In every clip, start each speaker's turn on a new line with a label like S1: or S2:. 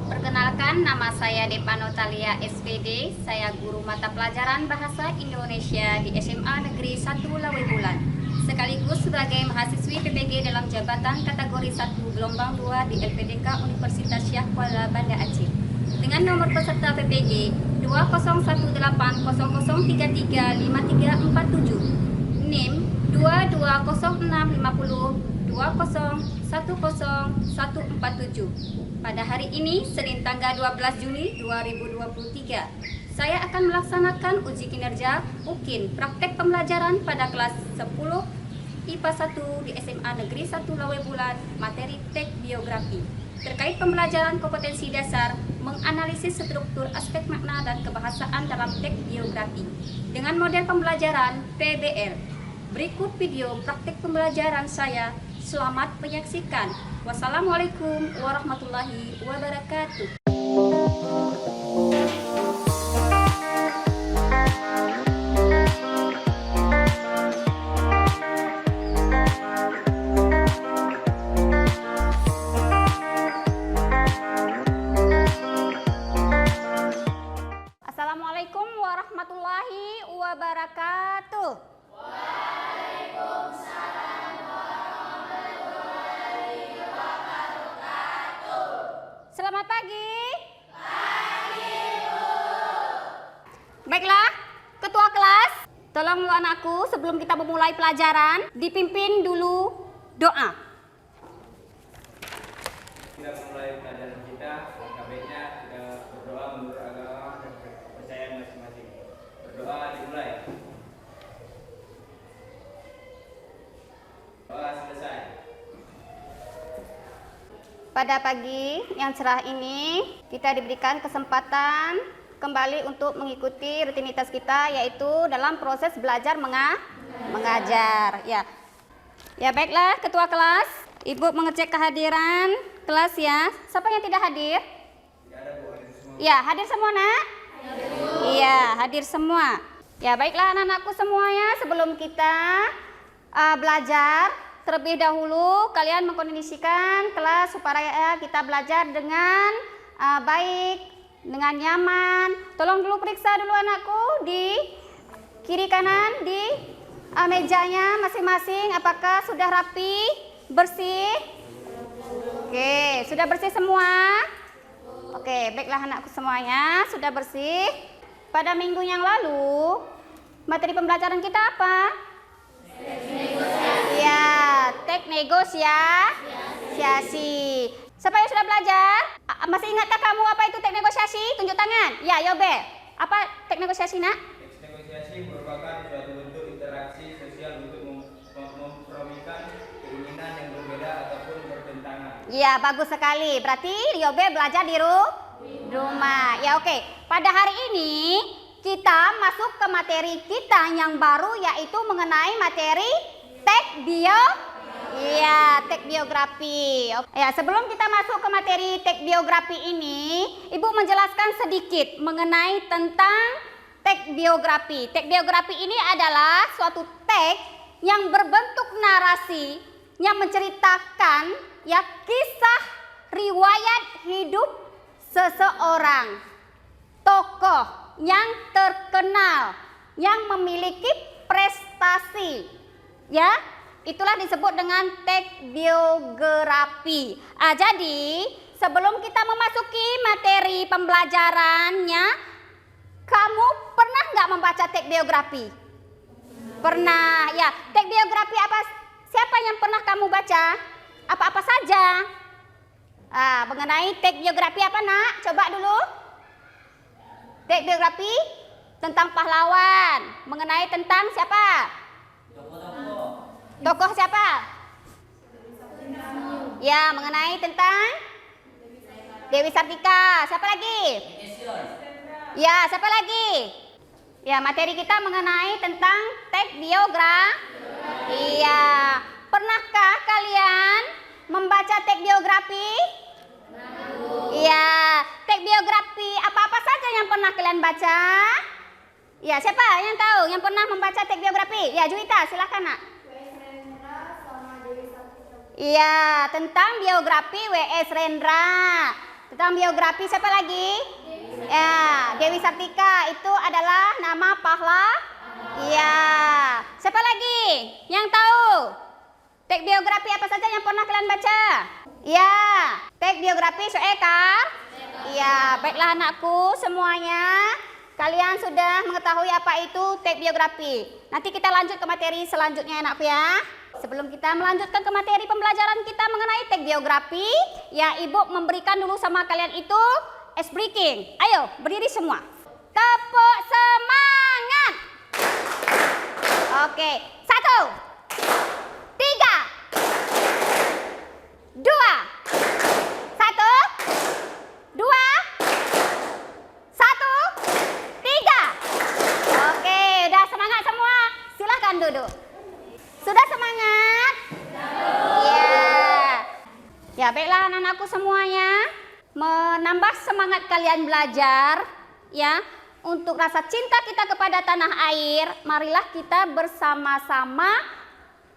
S1: Perkenalkan, nama saya Depa Notalia SPD. Saya guru mata pelajaran Bahasa Indonesia di SMA Negeri 1 Lawebulan. Sekaligus sebagai mahasiswi PPG dalam jabatan kategori 1 gelombang 2 di LPDK Universitas Syah Kuala Banda Aceh. Dengan nomor peserta PPG 201080335347, NIM 220650201047. Pada hari ini, Senin tanggal 12 Juni 2023, saya akan melaksanakan uji kinerja UKIN praktek pembelajaran pada kelas 10 IPA 1 di SMA Negeri 1 Lawebulan, materi teks biografi, terkait pembelajaran kompetensi dasar menganalisis struktur aspek makna dan kebahasaan dalam teks biografi dengan model pembelajaran PBL. Berikut video praktek pembelajaran saya. Selamat menyaksikan. Wassalamualaikum warahmatullahi wabarakatuh. Assalamualaikum warahmatullahi wabarakatuh. Selamat pagi. Pagi, Bu. Baiklah, ketua kelas, tolong lu anakku sebelum kita memulai pelajaran, dipimpin dulu doa.
S2: Kita memulai pelajaran kita, langkah baiknya kita berdoa menurut agama dan kepercayaan masing-masing. Berdoa dimulai. Doa selesai.
S1: Pada pagi yang cerah ini, kita diberikan kesempatan kembali untuk mengikuti rutinitas kita, yaitu dalam proses belajar mengajar. Ya, baiklah ketua kelas, Ibu mengecek kehadiran kelas ya. Siapa yang tidak hadir?
S2: Tidak ada, Bu. Hadir semua.
S1: Ya, hadir semua nak? Iya, hadir semua. Ya, baiklah anak-anakku semuanya, sebelum kita belajar, terlebih dahulu kalian mengkondisikan kelas supaya kita belajar dengan baik, dengan nyaman. Tolong dulu periksa dulu anakku di kiri kanan di mejanya masing-masing, apakah sudah rapi, bersih? Oke, sudah bersih semua? Oke, baiklah anakku semuanya, sudah bersih. Pada minggu yang lalu, materi pembelajaran kita apa? Ya, teks negosiasi. Siapa yang sudah belajar? Masih ingatkah kamu apa itu teks negosiasi? Tunjuk tangan. Ya, Yobe. Apa teks negosiasi, nak?
S2: Teks negosiasi merupakan suatu bentuk interaksi sosial untuk mempromikan keinginan yang berbeda ataupun bertentangan.
S1: Ya, bagus sekali. Berarti Yobe belajar di rumah. Ya, oke. Pada hari ini kita masuk ke materi kita yang baru, yaitu mengenai materi teks biografi. Ya, sebelum kita masuk ke materi teks biografi ini, Ibu menjelaskan sedikit mengenai tentang teks biografi. Teks biografi ini adalah suatu teks yang berbentuk narasi yang menceritakan kisah riwayat hidup seseorang tokoh yang terkenal, yang memiliki prestasi, ya, itulah disebut dengan teks biografi. Jadi sebelum kita memasuki materi pembelajarannya, kamu pernah nggak membaca teks biografi? Pernah, ya. Teks biografi apa? Siapa yang pernah kamu baca? Apa-apa saja? Mengenai teks biografi apa, nak? Coba dulu. Teks biografi tentang pahlawan, mengenai tentang siapa? Tokoh siapa? Ya, mengenai tentang Dewi Sartika. Siapa lagi? Ya, siapa lagi? Ya, materi kita mengenai tentang teks biografi. Iya. Pernahkah kalian membaca teks biografi? Iya, teks biografi apa-apa saja yang pernah kalian baca? Ya, siapa yang tahu yang pernah membaca teks biografi? Ya, Juwita, silahkan nak. Iya, tentang biografi W.S. Rendra. Tentang biografi siapa lagi? Ya, Dewi Sartika itu adalah nama ya. Siapa lagi yang tahu? Teks biografi apa saja yang pernah kalian baca? Ya, teks biografi Soeka. Ya, baiklah anakku semuanya. Kalian sudah mengetahui apa itu teks biografi. Nanti kita lanjut ke materi selanjutnya anakku ya. Sebelum kita melanjutkan ke materi pembelajaran kita mengenai teks biografi, ya Ibu memberikan dulu sama kalian itu ice breaking. Ayo, berdiri semua. Tepuk semangat. Oke, 1, 3, 2, 1, 2, 1, 3. Oke, udah semangat semua. Silahkan duduk. Sudah semangat? Ya. Ya, baiklah anak-anakku semuanya. Menambah semangat kalian belajar, ya. Untuk rasa cinta kita kepada tanah air, marilah kita bersama-sama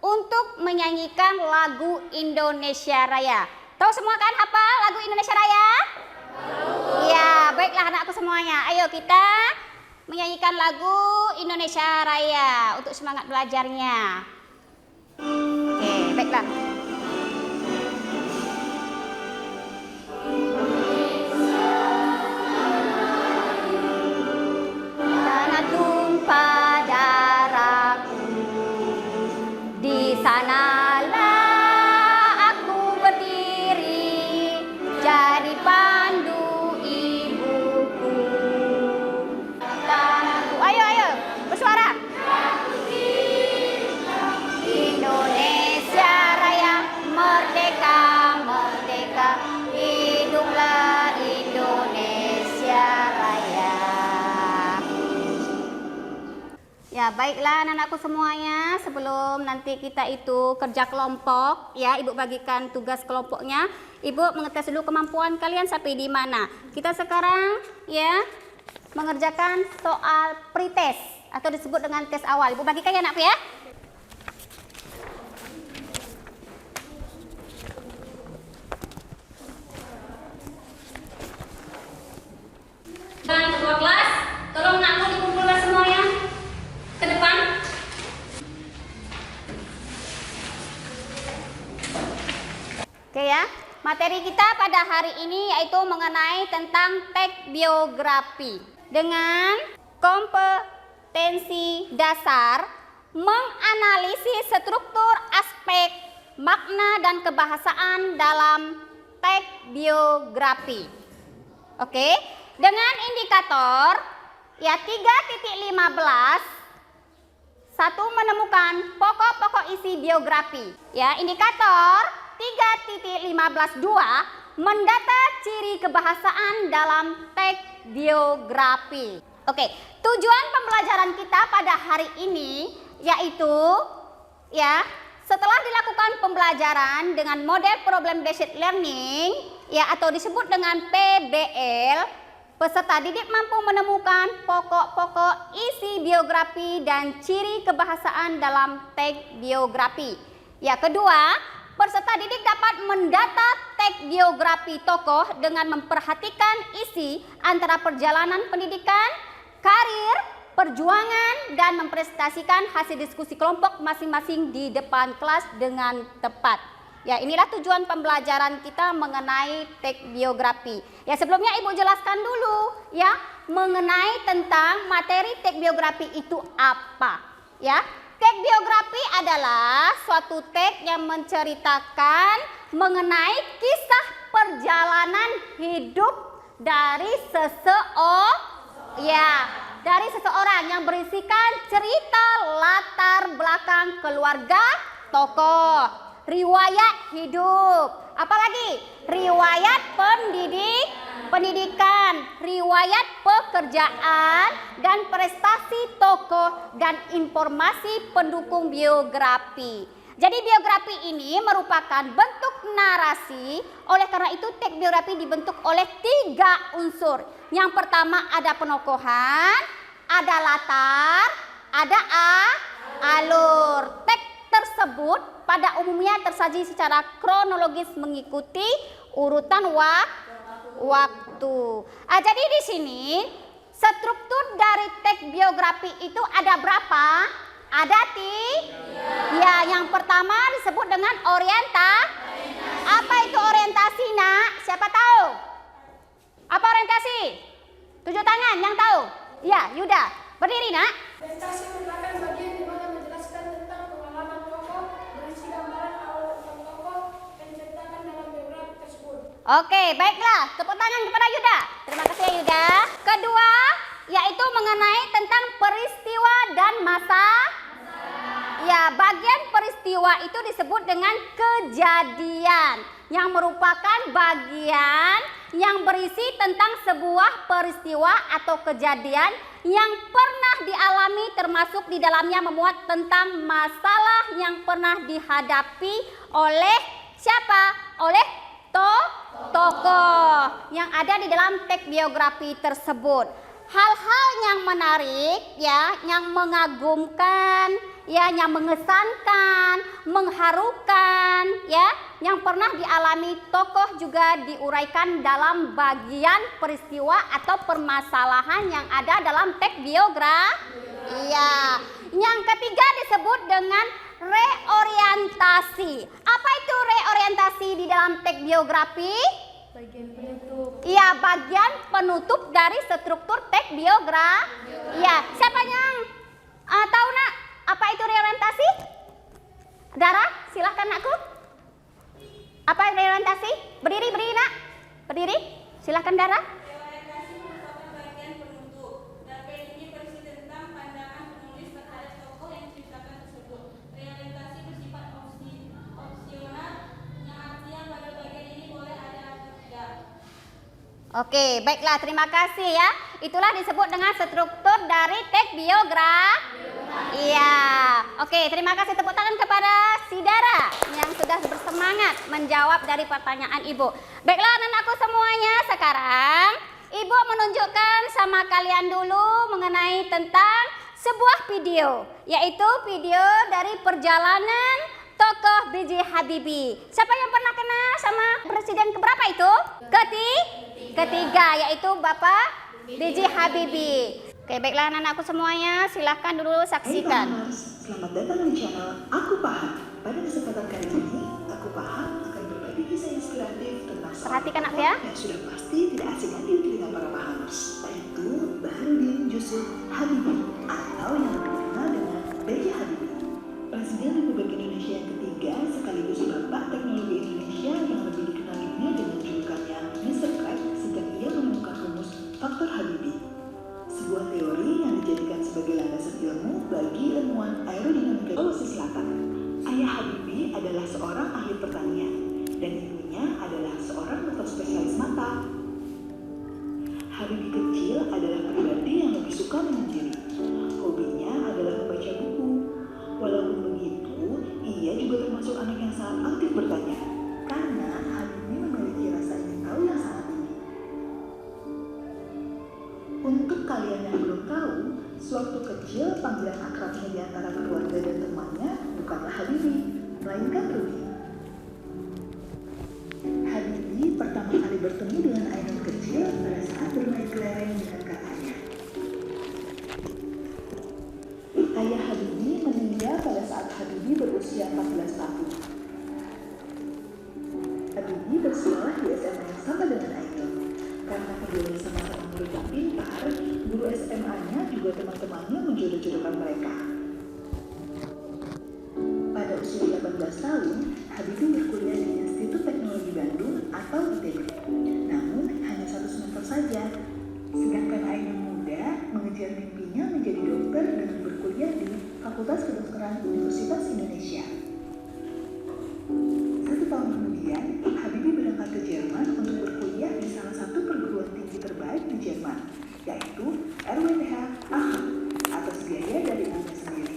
S1: untuk menyanyikan lagu Indonesia Raya. Tahu semua kan hafal lagu Indonesia Raya? Ya, baiklah anakku semuanya. Ayo kita menyanyikan lagu Indonesia Raya untuk semangat belajarnya. Oke, baiklah. Tanah tumpah darahku, di sanalah aku berdiri, jadi pandu ibuku. Tanahku, ayo, bersuara. Indonesia Raya, merdeka, merdeka, hiduplah Indonesia Raya. Ya, baiklah anak-anakku semuanya, sebelum nanti kita itu kerja kelompok, ya, Ibu bagikan tugas kelompoknya. Ibu mengetes dulu kemampuan kalian sampai di mana. Kita sekarang, ya, mengerjakan soal pretest atau disebut dengan tes awal. Ibu bagikan ya anakku ya. Dan ketua kelas, tolong anakku dikumpulkan semuanya ke depan. Oke ya, materi kita pada hari ini yaitu mengenai tentang teks biografi dengan kompetensi dasar menganalisis struktur aspek makna dan kebahasaan dalam teks biografi. Oke, dengan indikator ya 3.15, 1 menemukan pokok-pokok isi biografi. Ya, indikator 3.15.2 mendata ciri kebahasaan dalam teks biografi. Oke, tujuan pembelajaran kita pada hari ini yaitu ya setelah dilakukan pembelajaran dengan model problem based learning ya atau disebut dengan PBL, peserta didik mampu menemukan pokok-pokok isi biografi dan ciri kebahasaan dalam teks biografi. Ya, kedua, peserta didik dapat mendata teks biografi tokoh dengan memperhatikan isi antara perjalanan pendidikan, karir, perjuangan, dan mempresentasikan hasil diskusi kelompok masing-masing di depan kelas dengan tepat. Ya, inilah tujuan pembelajaran kita mengenai teks biografi. Ya, sebelumnya Ibu jelaskan dulu ya mengenai tentang materi teks biografi itu apa. Ya, teks biografi adalah suatu teks yang menceritakan mengenai kisah perjalanan hidup dari seseorang yang berisikan cerita latar belakang keluarga tokoh, riwayat hidup, apalagi riwayat pendidikan, riwayat pekerjaan, dan prestasi tokoh dan informasi pendukung biografi. Jadi biografi ini merupakan bentuk narasi, oleh karena itu teks biografi dibentuk oleh 3 unsur. Yang pertama ada penokohan, ada latar, ada alur. Teks tersebut pada umumnya tersaji secara kronologis mengikuti urutan waktu. Jadi di sini struktur dari teks biografi itu ada berapa? Ada ya, yang pertama disebut dengan Apa itu orientasi, Nak? Siapa tahu? Apa orientasi? 7 tangan yang tahu? Ya, Yuda. Berdiri, Nak.
S3: Orientasi merupakan bagian di mana menjelaskan tentang pengalaman tokoh, berisi gambaran awal tokoh yang diceritakan dalam biografi tersebut.
S1: Oke, baiklah. Tepuk tangan kepada Yuda. Terima kasih ya, Yuda. Kedua, yaitu mengenai tentang peristiwa dan masa. Ya, bagian peristiwa itu disebut dengan kejadian, yang merupakan bagian yang berisi tentang sebuah peristiwa atau kejadian yang pernah dialami, termasuk di dalamnya memuat tentang masalah yang pernah dihadapi oleh siapa? Oleh tokoh yang ada di dalam teks biografi tersebut. Hal-hal yang menarik ya, yang mengagumkan ya, yang mengesankan, mengharukan ya, yang pernah dialami tokoh juga diuraikan dalam bagian peristiwa atau permasalahan yang ada dalam teks biografi. Iya. Yang ketiga disebut dengan reorientasi. Apa itu reorientasi di dalam teks biografi?
S3: Bagian penutup.
S1: Iya, bagian penutup dari struktur teks biografi. Iya, siapa yang tahu, Nak? Apa itu reorientasi? Dara, silahkan, Nakku. Apa reorientasi? Berdiri, Nak. Berdiri. Silahkan, Dara.
S4: Reorientasi merupakan bagian penutup. Cerpen ini berisi tentang pandangan penulis terhadap tokoh yang diceritakan tersebut. Reorientasi bersifat opsional, yang artinya pada bagian ini boleh ada atau tidak.
S1: Oke, baiklah, terima kasih ya. Itulah disebut dengan struktur dari teks biografi. Iya. Oke, terima kasih, tepuk tangan kepada si Dara yang sudah bersemangat menjawab dari pertanyaan Ibu. Baiklah, anak-anakku semuanya, sekarang Ibu menunjukkan sama kalian dulu mengenai tentang sebuah video, yaitu video dari perjalanan tokoh B.J. Habibie. Siapa yang pernah kenal sama presiden keberapa itu? Ketiga, yaitu Bapak B.J. Habibie. Oke, baiklah anak-anakku semuanya, silahkan dulu saksikan.
S5: Hai Pahamers, selamat datang di channel Aku Paham. Pada kesempatan kali ini, Aku Paham akan berbagi kisah inspiratif tentang
S1: Perhatikan, Nak,
S5: tokoh
S1: ya.
S5: yang sudah pasti tidak asing lagi di telinga para Pahamers, yaitu Baharudin Yusuf Habibie atau yang lebih dikenal dengan B.J. Habibie. Presiden Republik Indonesia yang ketiga sekaligus Bapak Teknologi Indonesia yang lebih dikenal dunia dengan julukannya Mr. Crack sejak ia menemukan rumus faktor Habibie. Sebuah teori yang dijadikan sebagai landasan ilmu bagi ilmuwan aerodinamika Sulawesi Selatan. Ayah Habibie adalah seorang ahli pertanian dan ibunya adalah seorang dokter spesialis mata. Habibie kecil adalah pribadi yang lebih suka menyendiri. Hobinya adalah membaca buku. Walaupun begitu, ia juga termasuk anak yang sangat aktif bertanya, karena Habibie memiliki rasa ingin tahu yang sangat tinggi. Untuk kalian yang belum tahu, sewaktu kecil panggilan akrabnya di antara keluarga dan temannya bukanlah Habibie, melainkan Rudy. Habibie pertama kali bertemu dengan Ainun kecil pada saat bermain kelereng dengan kakaknya. Ayah Habibie meninggal pada saat Habibie berusia 14 tahun. Habibie bersekolah di SMA yang sama dengan Ainun. Karena keduanya sama-sama murid yang pintar, guru SMA-nya juga teman-temannya menjodoh-jodohkan mereka. Pada usia 18 tahun, Habibie berkuliah di Institut Teknologi Bandung atau ITB. Namun hanya 1 semester saja. Sedangkan Ainun muda mengejar mimpinya menjadi dokter dengan berkuliah di Fakultas Kedokteran Universitas Indonesia. 1 tahun kemudian, Habibie berangkat ke Jerman untuk berkuliah di salah satu perguruan tinggi terbaik di Jerman, yaitu RWTH Aachen, atas biaya dari ibunya sendiri.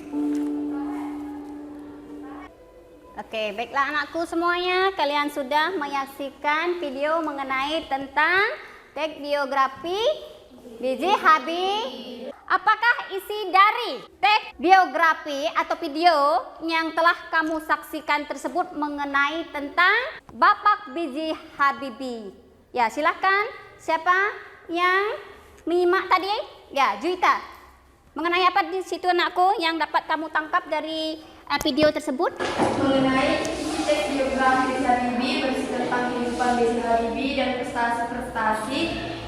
S1: Oke, baiklah anakku semuanya, kalian sudah menyaksikan video mengenai tentang teks biografi B.J. Habibie. Apakah isi dari teks biografi atau video yang telah kamu saksikan tersebut mengenai tentang Bapak B.J. Habibie? Ya, silahkan. Siapa yang menyimak tadi? Ya, Juwita. Mengenai apa di situ anakku yang dapat kamu tangkap dari video tersebut?
S3: Mengenai teks biografi B.J. Habibie berisi tentang kehidupan B.J. Habibie dan prestasi-prestasi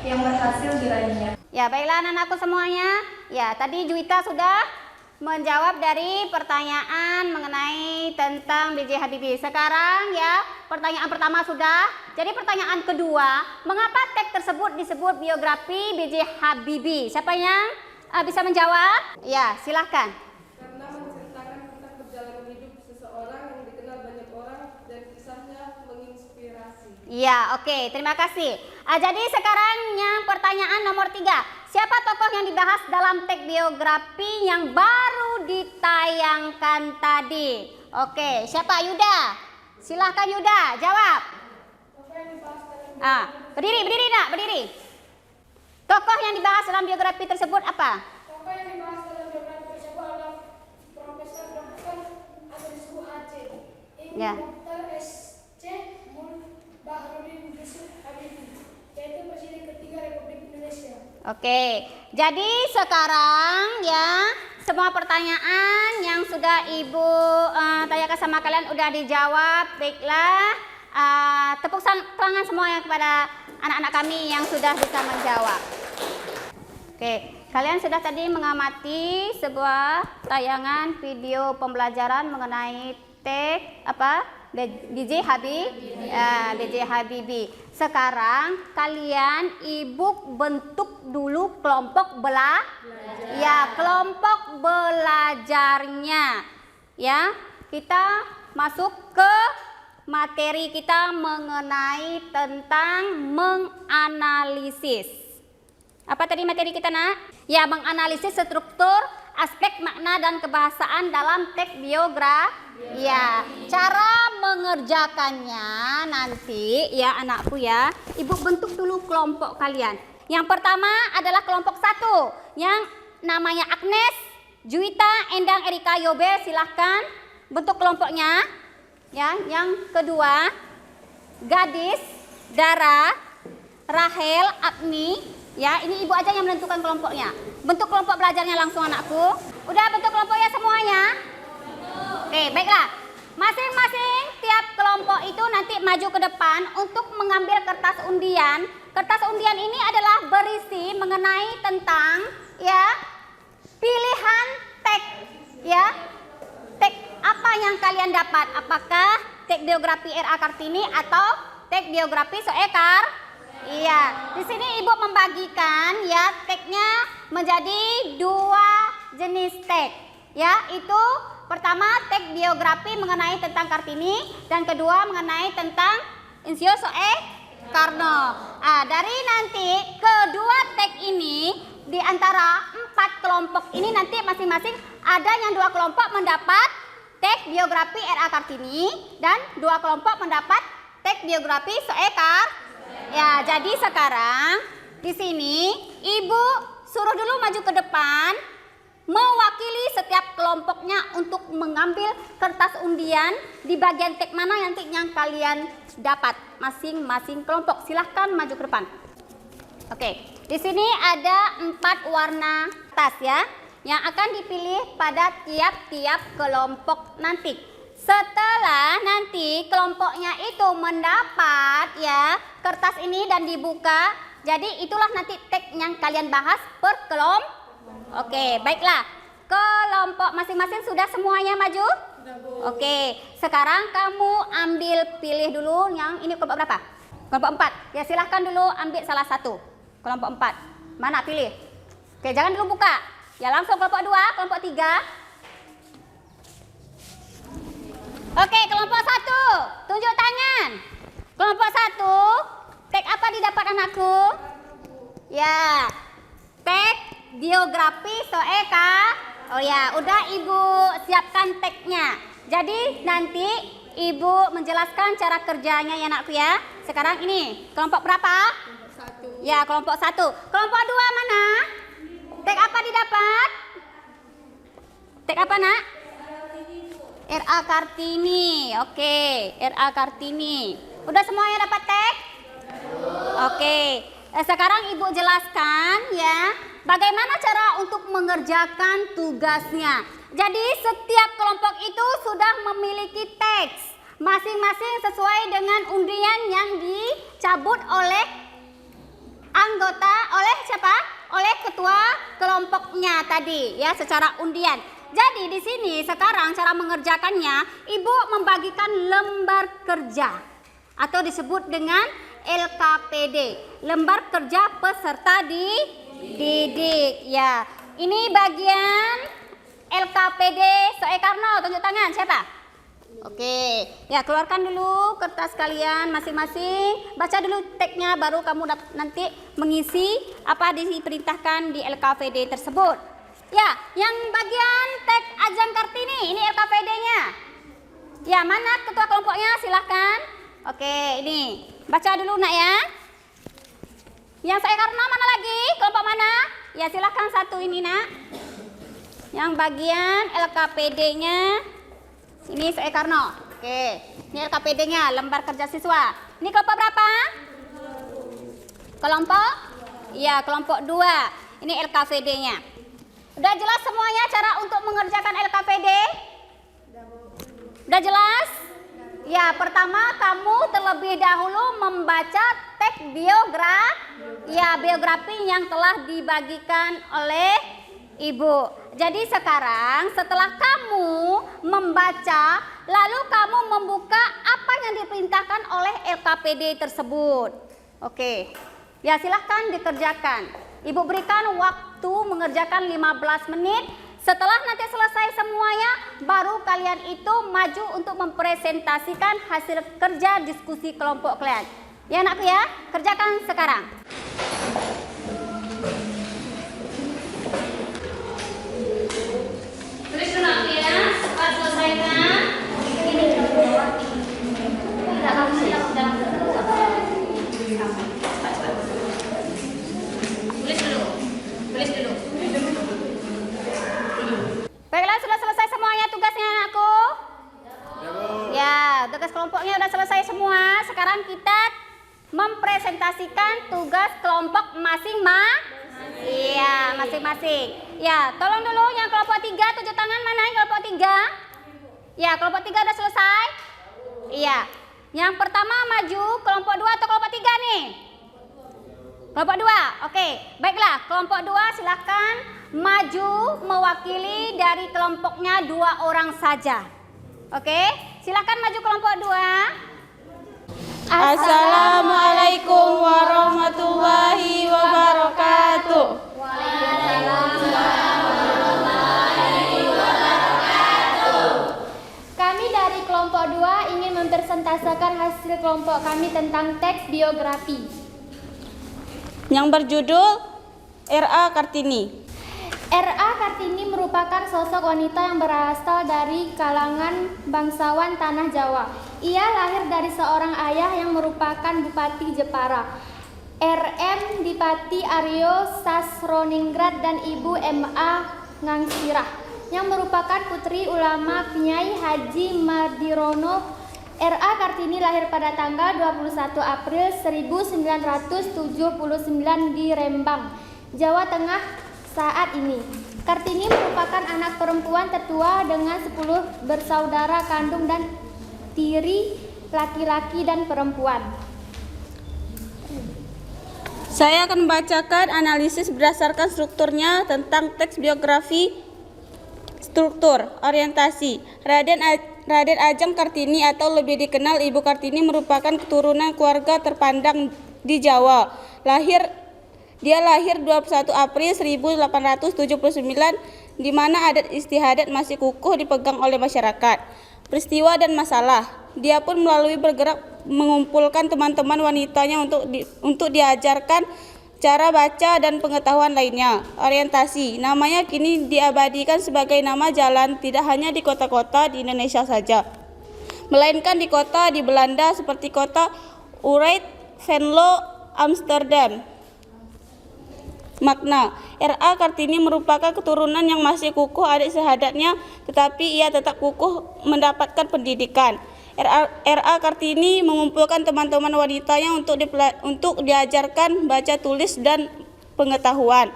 S3: yang berhasil diraihnya.
S1: Ya, baiklah anak-anakku semuanya. Ya, tadi Juwita sudah menjawab dari pertanyaan mengenai tentang B.J. Habibie. Sekarang ya, pertanyaan pertama sudah. Jadi pertanyaan kedua, mengapa teks tersebut disebut biografi B.J. Habibie? Siapa yang bisa menjawab? Ya, silahkan.
S3: Karena menceritakan tentang perjalanan hidup seseorang yang dikenal banyak orang dan kisahnya menginspirasi.
S1: Ya, oke, terima kasih. Jadi sekarang yang pertanyaan nomor 3. Siapa tokoh yang dibahas dalam teks biografi yang baru ditayangkan tadi? Oke, siapa? Yuda. Silahkan Yuda, jawab. Berdiri nak, berdiri. Tokoh yang dibahas dalam biografi tersebut apa?
S3: Tokoh yang dibahas dalam biografi tersebut adalah Profesor Dr. Adrisu H.C.
S1: Ya.
S3: Dr. S.C. Bahrudin Yusuf Habibie, yaitu Presiden ketiga Republik Indonesia.
S1: Oke, jadi sekarang ya semua pertanyaan yang sudah Ibu tanyakan sama kalian udah dijawab. Baiklah, tepuk tangan semuanya kepada anak-anak kami yang sudah bisa menjawab. Oke, kalian sudah tadi mengamati sebuah tayangan video pembelajaran mengenai teks B.J. Habibie. Sekarang kalian Ibu bentuk dulu kelompok kelompok belajarnya. Ya, kita masuk ke materi kita mengenai tentang menganalisis. Apa tadi materi kita, Nak? Ya, menganalisis struktur, aspek makna dan kebahasaan dalam teks biografi. Ya, cara mengerjakannya nanti ya anakku ya. Ibu bentuk dulu kelompok kalian. Yang pertama adalah kelompok 1 yang namanya Agnes, Juwita, Endang, Erika, Yobe. Silahkan bentuk kelompoknya. Ya, yang kedua Gadis, Dara, Rahel, Apni. Ya, ini Ibu aja yang menentukan kelompoknya. Bentuk kelompok belajarnya langsung anakku. Udah bentuk kelompoknya semuanya? Oke, baiklah. Masing-masing tiap kelompok itu nanti maju ke depan untuk mengambil kertas undian. Kertas undian ini adalah berisi mengenai tentang ya pilihan teks ya. Teks apa yang kalian dapat? Apakah teks biografi R.A. Kartini atau teks biografi Soekar? Iya, di sini Ibu membagikan ya teksnya menjadi 2 jenis teks. Ya, itu pertama teks biografi mengenai tentang Kartini dan kedua mengenai tentang Insio Soekarno. Dari nanti kedua teks ini di antara 4 kelompok ini nanti masing-masing ada yang 2 kelompok mendapat teks biografi R.A. Kartini dan 2 kelompok mendapat teks biografi Soekarno. Ya, jadi sekarang di sini Ibu suruh dulu maju ke depan mewakili setiap kelompoknya untuk mengambil kertas undian di bagian teks mana nanti yang kalian dapat masing-masing kelompok. Silahkan maju ke depan. Oke, di sini ada 4 warna tas ya yang akan dipilih pada tiap-tiap kelompok nanti. Setelah nanti kelompoknya itu mendapat ya kertas ini dan dibuka, jadi itulah nanti teks yang kalian bahas per kelompok. Oke, baiklah. Kelompok masing-masing sudah semuanya maju? Oke, sekarang kamu pilih dulu yang ini kelompok berapa? Kelompok 4. Ya, silahkan dulu ambil salah satu. Kelompok 4. Mana pilih? Oke, jangan dulu buka. Ya, langsung kelompok 2, kelompok 3. Oke, kelompok 1. Tunjuk tangan. Kelompok 1, teks apa didapat anakku? Ya, teks biografi Soekarno. Oh ya, udah Ibu siapkan teksnya. Jadi nanti Ibu menjelaskan cara kerjanya ya anakku ya. Sekarang ini kelompok berapa? Kelompok 1. Ya, kelompok 1. Kelompok 2 mana? Teks apa didapat? Teks apa nak? R.A. Kartini. Oke, R.A. Kartini. Udah semuanya dapat teks? Oke. Sekarang Ibu jelaskan ya, bagaimana cara untuk mengerjakan tugasnya. Jadi setiap kelompok itu sudah memiliki teks masing-masing sesuai dengan undian yang dicabut oleh anggota, oleh siapa? Oleh ketua kelompoknya tadi ya, secara undian. Jadi di sini sekarang cara mengerjakannya, Ibu membagikan lembar kerja atau disebut dengan LKPD, lembar kerja peserta didik ya. Ini bagian LKPD Soekarno, tunjuk tangan siapa? Oke, ya keluarkan dulu kertas kalian masing-masing, baca dulu teksnya, baru kamu nanti mengisi apa diperintahkan di LKPD tersebut. Ya, yang bagian teks Ajeng Kartini, ini LKPD-nya. Ya, mana ketua kelompoknya? Silahkan. Oke, ini baca dulu nak ya. Yang Soekarno mana lagi? Kelompok mana? Ya, silahkan satu ini nak. Yang bagian LKPD-nya ini Soekarno. Oke, ini LKPD-nya, lembar kerja siswa. Ini kelompok berapa? Kelompok? Iya, kelompok 2. Ini LKPD-nya. Udah jelas semuanya cara untuk mengerjakan LKPD? Udah jelas? Ya, pertama kamu terlebih dahulu membaca teks biografi yang telah dibagikan oleh Ibu. Jadi sekarang setelah kamu membaca, lalu kamu membuka apa yang diperintahkan oleh LKPD tersebut. Oke, ya silahkan dikerjakan. Ibu berikan waktu mengerjakan 15 menit. Setelah nanti selesai semuanya, baru kalian itu maju untuk mempresentasikan hasil kerja diskusi kelompok kalian. Ya anakku ya, kerjakan sekarang. Tulis dulu aku ya, cepat selesaikan. Ini tidak kamu yang sedang tulis dulu. Baiklah, sudah selesai semuanya tugasnya anakku? Ya, tugas kelompoknya sudah selesai semua. Sekarang kita mempresentasikan tugas kelompok masing-masing. Iya, masing-masing. Ya, tolong dulu yang kelompok 3, tunjuk tangan, mana yang kelompok 3? Ya, kelompok 3 sudah selesai? Iya. Yang pertama maju, kelompok 2 atau kelompok 3 nih? Kelompok 2, oke. Baiklah, kelompok 2 silahkan maju mewakili dari kelompoknya 2 orang saja. Oke, silahkan maju kelompok 2.
S6: Assalamualaikum warahmatullahi wabarakatuh.
S7: Kami dari kelompok 2 ingin mempresentasikan hasil kelompok kami tentang teks biografi
S6: Yang berjudul R.A. Kartini.
S7: R.A. Kartini merupakan sosok wanita yang berasal dari kalangan bangsawan Tanah Jawa. Ia lahir dari seorang ayah yang merupakan Bupati Jepara, R.M. Dipati Aryo Sasroningrat, dan Ibu M.A. Ngangsirah, yang merupakan putri ulama Kiai Haji Mardirono. R.A. Kartini lahir pada tanggal 21 April 1979 di Rembang, Jawa Tengah saat ini. Kartini merupakan anak perempuan tertua dengan 10 bersaudara kandung dan tiri laki-laki dan perempuan.
S6: Saya akan membacakan analisis berdasarkan strukturnya tentang teks biografi. Struktur, orientasi. Raden Ajeng Kartini atau lebih dikenal Ibu Kartini merupakan keturunan keluarga terpandang di Jawa. Dia lahir 21 April 1879 di mana adat istiadat masih kukuh dipegang oleh masyarakat. Peristiwa dan masalah. Dia pun melalui bergerak mengumpulkan teman-teman wanitanya untuk diajarkan cara baca dan pengetahuan lainnya. Orientasi, namanya kini diabadikan sebagai nama jalan tidak hanya di kota-kota di Indonesia saja, melainkan di kota di Belanda seperti kota Utrecht, Venlo, Amsterdam. Makna, R.A. Kartini merupakan keturunan yang masih kukuh adat istiadatnya, tetapi ia tetap kukuh mendapatkan pendidikan. RA Kartini mengumpulkan teman-teman wanitanya untuk diajarkan baca tulis dan pengetahuan.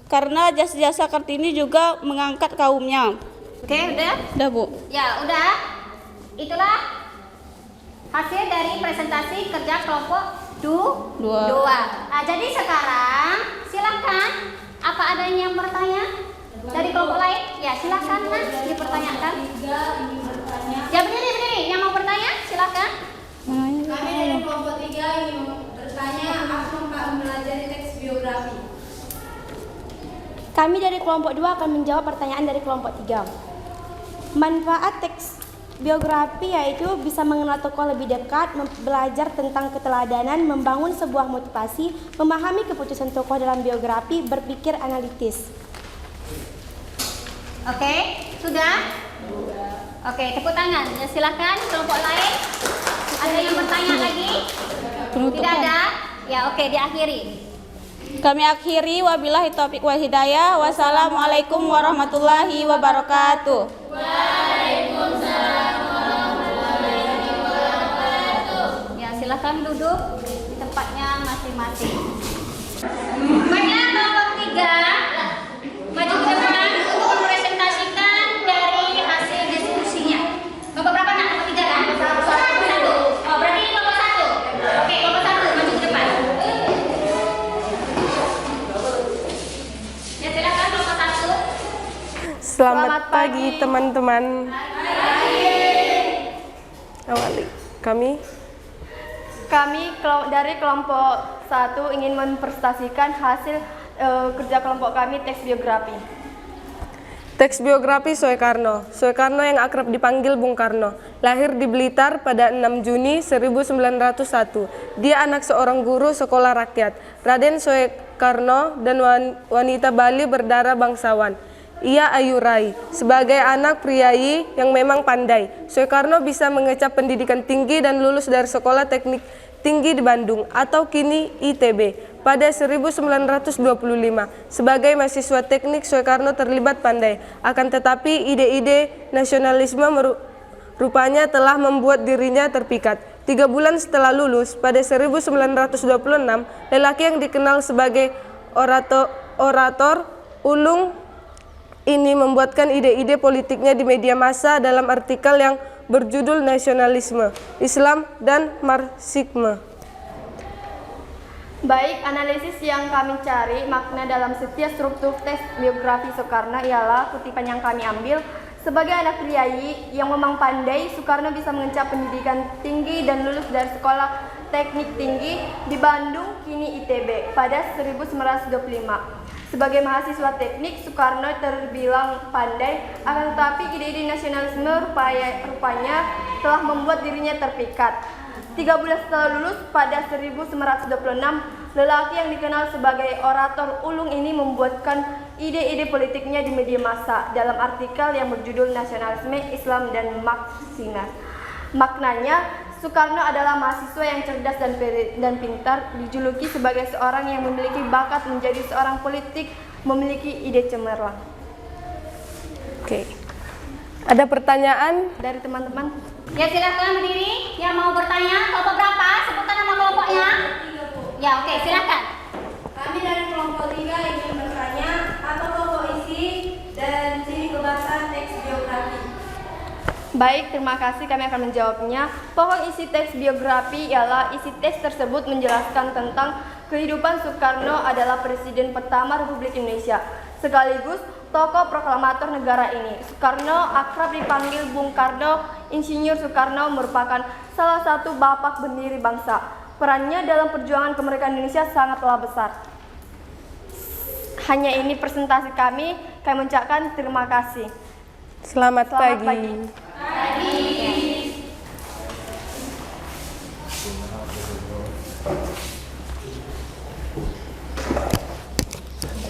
S6: Karena jasa-jasa Kartini juga mengangkat kaumnya.
S1: Oke, udah?
S6: Udah, Bu.
S1: Ya, udah. Itulah hasil dari presentasi kerja kelompok dua. Nah, jadi sekarang silakan, apa ada yang bertanya dari kelompok lain? Ya, silakan Mas, dipertanyakan. Ya, berdiri. Yang mau bertanya, silakan.
S4: Kami dari kelompok 3 ingin bertanya apa Pak mempelajari teks biografi.
S7: Kami dari kelompok 2 akan menjawab pertanyaan dari kelompok 3. Manfaat teks biografi yaitu bisa mengenal tokoh lebih dekat, belajar tentang keteladanan, membangun sebuah motivasi, memahami keputusan tokoh dalam biografi, berpikir analitis.
S1: Oke, sudah? Oke, tepuk tangan. Ya, silakan kelompok lain. Ada yang bertanya lagi? Tidak ada? Ya, oke, diakhiri.
S6: Kami akhiri, wabillahi taufiq wal hidayah. Wassalamualaikum warahmatullahi wabarakatuh.
S1: Ya, silakan duduk di tempatnya masing-masing. Baiklah, kelompok 3 maju ke depan untuk mempresentasikan dari hasil diskusinya. Kelompok berapa nak? Kelompok 3 kan? Satu. Oh, berarti ini kelompok 1. Oke, kelompok 1 maju ke depan. Ya, silakan kelompok 1.
S8: Selamat pagi teman-teman. Awali. Kami dari kelompok 1 ingin mempresentasikan hasil kerja kelompok kami teks biografi. Teks biografi Soekarno. Soekarno yang akrab dipanggil Bung Karno, lahir di Blitar pada 6 Juni 1901. Dia anak seorang guru sekolah rakyat. Raden Soekarno dan wanita Bali berdarah bangsawan. Ia Ayu Rai. Sebagai anak priayi yang memang pandai, Soekarno bisa mengecap pendidikan tinggi dan lulus dari Sekolah Teknik Tinggi di Bandung atau kini ITB pada 1925. Sebagai mahasiswa teknik, Soekarno terlibat pandai. Akan tetapi ide-ide nasionalisme rupanya telah membuat dirinya terpikat. 3 bulan setelah lulus, pada 1926, lelaki yang dikenal sebagai orator ulung ini membuatkan ide-ide politiknya di media massa dalam artikel yang berjudul Nasionalisme, Islam, dan Marxisme. Baik, analisis yang kami cari, makna dalam setiap struktur teks biografi Soekarno ialah kutipan yang kami ambil. Sebagai anak priayi yang memang pandai, Soekarno bisa mengencap pendidikan tinggi dan lulus dari Sekolah Teknik Tinggi di Bandung, kini ITB, pada 1925. Sebagai mahasiswa teknik, Soekarno terbilang pandai, akan tetapi ide-ide nasionalisme rupanya telah membuat dirinya terpikat. 3 bulan setelah lulus, pada 1926, lelaki yang dikenal sebagai orator ulung ini membuatkan ide-ide politiknya di media massa dalam artikel yang berjudul Nasionalisme, Islam, dan Marxisme. Maknanya, Soekarno adalah mahasiswa yang cerdas dan pintar, dijuluki sebagai seorang yang memiliki bakat menjadi seorang politik, memiliki ide cemerlang. Oke. Ada pertanyaan dari teman-teman?
S1: Ya, silakan berdiri. Yang mau bertanya, kelompok berapa? Sebutkan nama kelompoknya. Ya, oke, silakan.
S4: Kami dari kelompok 3 ingin bertanya apa pokok isi dan ciri kebasan teks biografi.
S8: Baik, terima kasih, kami akan menjawabnya. Pokok isi teks biografi ialah isi teks tersebut menjelaskan tentang kehidupan Soekarno adalah Presiden pertama Republik Indonesia, sekaligus tokoh proklamator negara ini. Soekarno akrab dipanggil Bung Karno. Insinyur Soekarno merupakan salah satu bapak pendiri bangsa. Perannya dalam perjuangan kemerdekaan Indonesia sangatlah besar. Hanya ini presentasi kami mengucapkan terima kasih. Selamat pagi.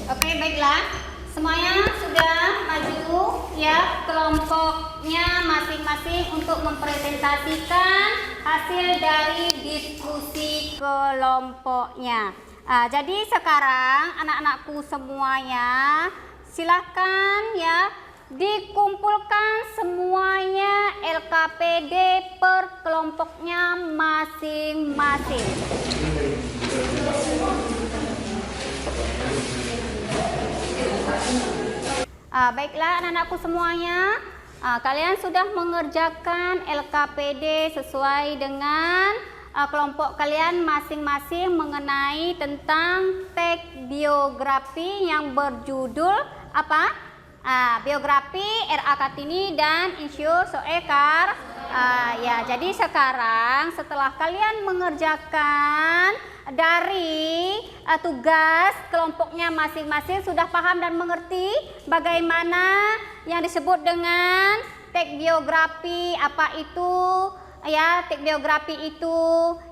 S1: Oke, baiklah. Semuanya sudah maju ya, kelompoknya masing-masing untuk mempresentasikan hasil dari diskusi kelompoknya. Jadi sekarang anak-anakku semuanya, silakan ya dikumpulkan semuanya LKPD per kelompoknya masing-masing. Baiklah anak-anakku semuanya, kalian sudah mengerjakan LKPD sesuai dengan kelompok kalian masing-masing mengenai tentang teks biografi yang berjudul apa? Biografi R.A. Kartini dan Insinyur Soekar. Ya, jadi sekarang setelah kalian mengerjakan dari tugas kelompoknya masing-masing, sudah paham dan mengerti bagaimana yang disebut dengan teks biografi, apa itu ya teks biografi itu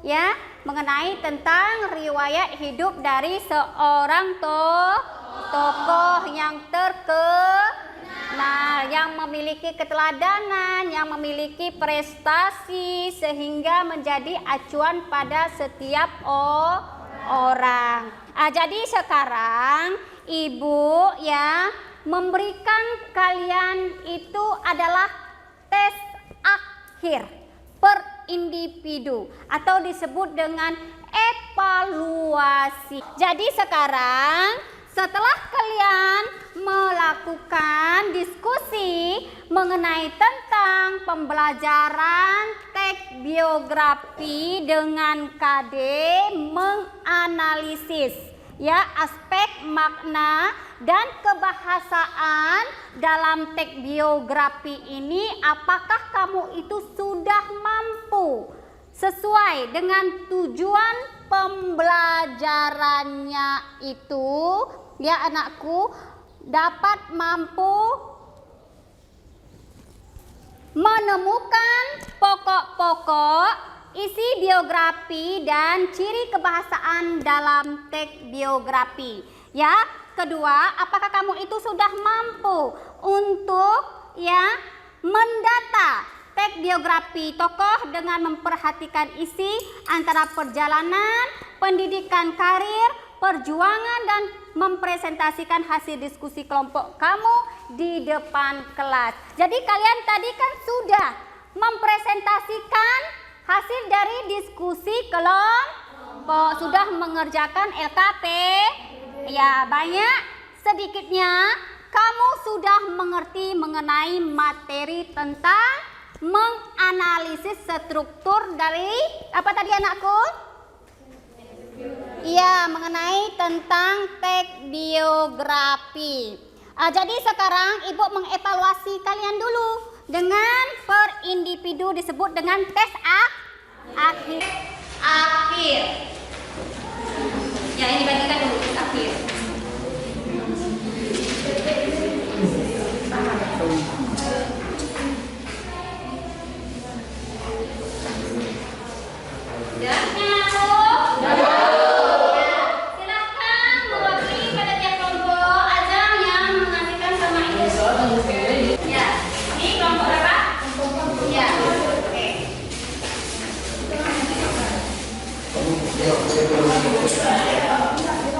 S1: ya, mengenai tentang riwayat hidup dari seorang tokoh yang terkenal, yang memiliki keteladanan, yang memiliki prestasi sehingga menjadi acuan pada setiap orang. Jadi sekarang Ibu ya memberikan kalian itu adalah tes akhir per individu atau disebut dengan evaluasi. Jadi sekarang setelah kalian melakukan diskusi mengenai tentang pembelajaran teks biografi dengan KD menganalisis ya aspek makna dan kebahasaan dalam teks biografi ini, apakah kamu itu sudah mampu sesuai dengan tujuan pembelajarannya itu ya anakku, dapat mampu menemukan pokok-pokok isi biografi dan ciri kebahasaan dalam teks biografi. Ya, kedua, apakah kamu itu sudah mampu untuk ya mendata teks biografi tokoh dengan memperhatikan isi antara perjalanan, pendidikan karir, perjuangan dan mempresentasikan hasil diskusi kelompok kamu di depan kelas. Jadi kalian tadi kan sudah mempresentasikan hasil dari diskusi kelompok, sudah mengerjakan LKP. Ya, banyak sedikitnya kamu sudah mengerti mengenai materi tentang menganalisis struktur dari apa tadi anakku? Iya, mengenai tentang teks biografi. Jadi sekarang Ibu mengevaluasi kalian dulu dengan per individu disebut dengan tes akhir. Ya, ini bagikan dulu tes akhir.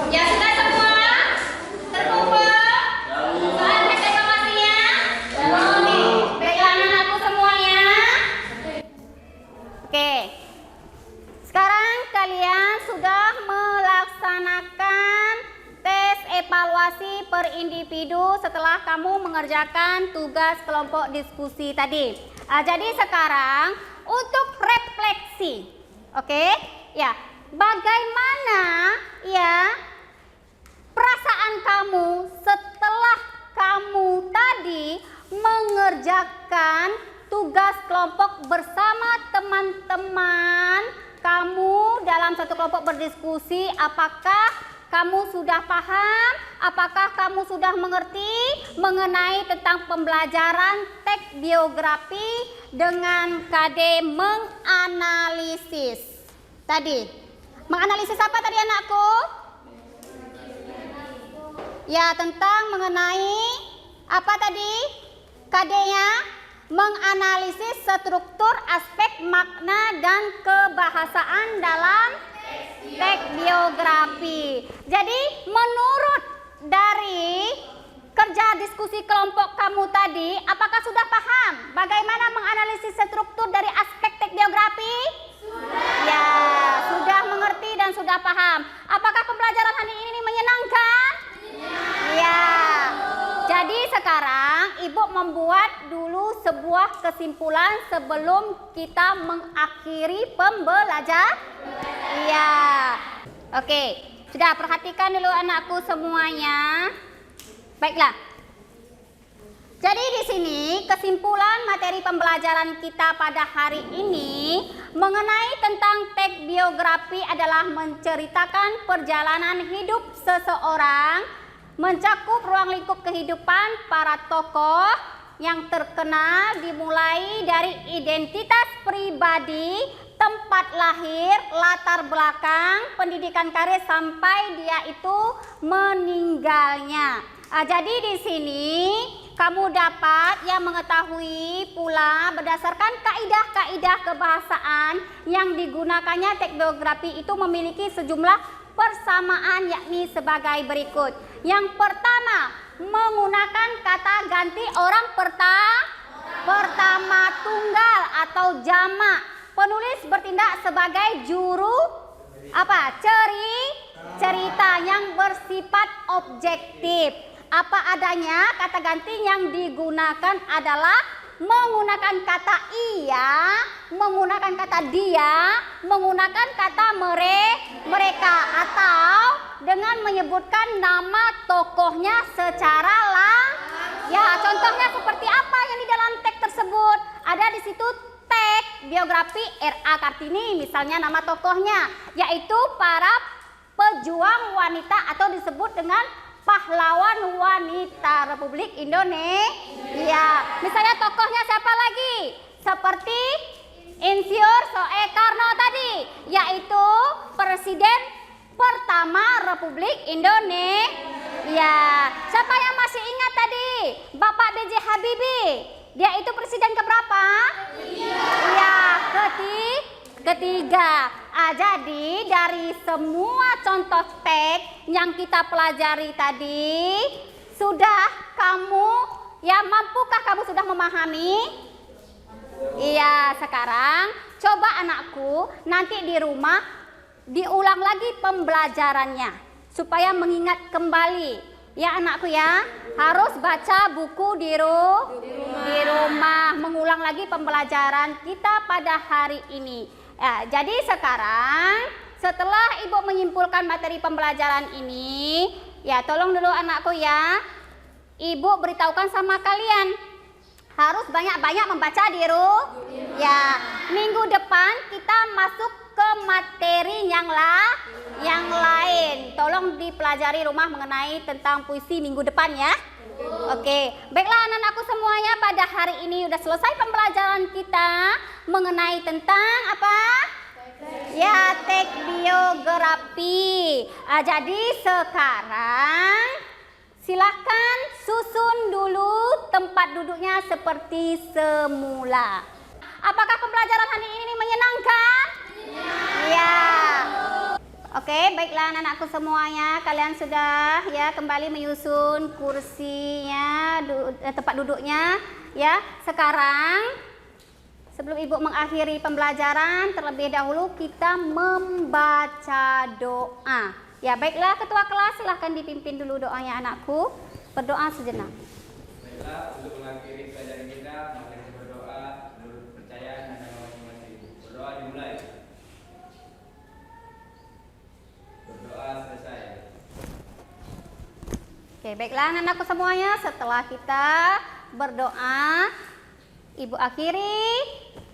S1: Ya, sudah semua terkumpul? Soal evaluasinya? Oke, baiklah anak-anakku semuanya. Oke, sekarang kalian sudah melaksanakan tes evaluasi per individu setelah kamu mengerjakan tugas kelompok diskusi tadi. Jadi sekarang untuk refleksi, oke? Ya, bagaimana ya perasaan kamu setelah kamu tadi mengerjakan tugas kelompok bersama teman-teman kamu dalam satu kelompok berdiskusi? Apakah kamu sudah paham? Apakah kamu sudah mengerti mengenai tentang pembelajaran teks biografi dengan KD menganalisis tadi? Menganalisis apa tadi anakku? Ya, tentang mengenai apa tadi? KD-nya menganalisis struktur, aspek, makna dan kebahasaan dalam teks biografi. Jadi menurut dari kerja diskusi kelompok kamu tadi, apakah sudah paham bagaimana menganalisis struktur dari aspek teks biografi? Ya, sudah mengerti dan sudah paham. Apakah pembelajaran hari ini menyenangkan? Ya. Jadi sekarang Ibu membuat dulu sebuah kesimpulan sebelum kita mengakhiri pembelajaran. Iya. Oke, sudah perhatikan dulu anakku semuanya. Baiklah. Jadi di sini kesimpulan materi pembelajaran kita pada hari ini mengenai tentang teks biografi adalah menceritakan perjalanan hidup seseorang, mencakup ruang lingkup kehidupan para tokoh yang terkenal dimulai dari identitas pribadi, tempat lahir, latar belakang, pendidikan karir sampai dia itu meninggalnya. Jadi di sini kamu dapat mengetahui pula berdasarkan kaidah-kaidah kebahasaan yang digunakannya teks biografi itu memiliki sejumlah persamaan yakni sebagai berikut. Yang pertama, menggunakan kata ganti orang pertama tunggal atau jamak. Penulis bertindak sebagai juru cerita yang bersifat objektif. Apa adanya, kata ganti yang digunakan adalah menggunakan kata ia, menggunakan kata dia, menggunakan kata mereka, atau dengan menyebutkan nama tokohnya secara ya, contohnya seperti apa yang di dalam teks tersebut? Ada di situ teks biografi R.A. Kartini, misalnya nama tokohnya, yaitu para pejuang wanita atau disebut dengan pahlawan wanita Republik Indonesia. Misalnya tokohnya siapa lagi? Seperti Insinyur Soekarno tadi, yaitu Presiden pertama Republik Indonesia. Siapa yang masih ingat tadi? Bapak B.J. Habibie. Dia itu presiden keberapa? Ya, ketiga. Jadi dari semua contoh teks yang kita pelajari tadi, sudah kamu mampukah kamu sudah memahami? Iya, sekarang coba anakku nanti di rumah diulang lagi pembelajarannya supaya mengingat kembali. Ya anakku ya, harus baca buku di rumah, mengulang lagi pembelajaran kita pada hari ini. Ya, jadi sekarang setelah Ibu menyimpulkan materi pembelajaran ini, ya tolong dulu anakku ya, Ibu beritahukan sama kalian harus banyak-banyak membaca di rumah. Ya, minggu depan kita masuk ke materi yang lain. Tolong dipelajari rumah mengenai tentang puisi minggu depan ya. Oke, baiklah anak-anakku semuanya, pada hari ini sudah selesai pembelajaran kita mengenai tentang apa? Ya, teks biografi. Jadi sekarang silahkan susun dulu tempat duduknya seperti semula. Apakah pembelajaran hari ini menyenangkan? Ya. Oke, baiklah anak-anakku semuanya, kalian sudah ya kembali menyusun kursinya, tempat duduknya ya. Sekarang sebelum Ibu mengakhiri pembelajaran, terlebih dahulu kita membaca doa. Ya, baiklah ketua kelas, silahkan dipimpin dulu doanya anakku. Berdoa sejenak.
S2: Baiklah, untuk mengakhiri pelajaran kita, mari kita berdoa menurut kepercayaan dan agama masing-masing. Berdoa dimulai. Berdoa selesai.
S1: Oke, baiklah anak-anakku semuanya, setelah kita berdoa, Ibu akhiri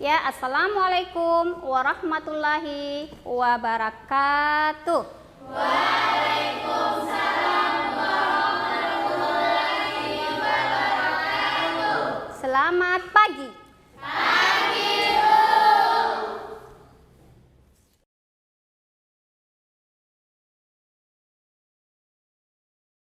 S1: ya. Assalamualaikum warahmatullahi wabarakatuh. Waalaikumsalam warahmatullahi wabarakatuh. Selamat pagi.